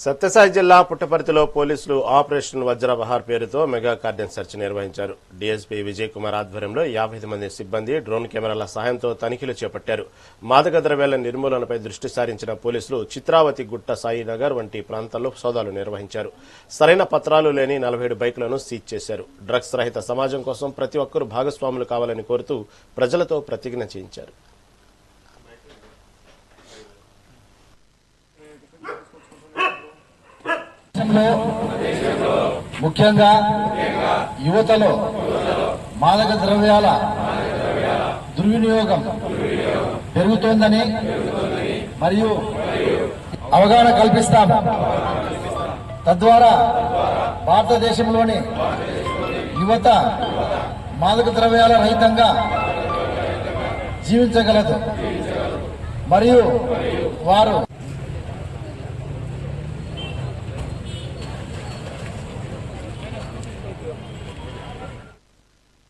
సత్యసాయి జిల్లా పుట్టపర్తిలో పోలీసులు ఆపరేషన్ వజ్రబహార్ పేరుతో మెగా కార్డన్ సెర్చ్ నిర్వహించారు. డీఎస్పీ విజయ్ కుమార్ ఆధ్వర్యంలో 50 మంది సిబ్బంది డ్రోన్ కెమెరాల సాయంతో తనిఖీలు చేపట్టారు. మాదక ద్రవ్యాల నిర్మూలనపై దృష్టి సారించిన పోలీసులు చిత్రావతి గుట్ట సాయినగర్ వంటి ప్రాంతాల్లో సోదాలు నిర్వహించారు. సరైన పత్రాలు లేని 47 బైకులను సీజ్ చేశారు. డ్రగ్స్ రహిత సమాజం కోసం ప్రతి ఒక్కరూ భాగస్వాములు కావాలని కోరుతూ ప్రజలతో ప్రతిజ్ఞ చేయించారు. ముఖ్యంగా యువతలో మాదక ద్రవ్యాల దుర్వినియోగం పెరుగుతోందని మరియు అవగాహన కల్పిస్తాము. తద్వారా భారతదేశంలోని యువత మాదక ద్రవ్యాల రహితంగా జీవించగలదు మరియు వారు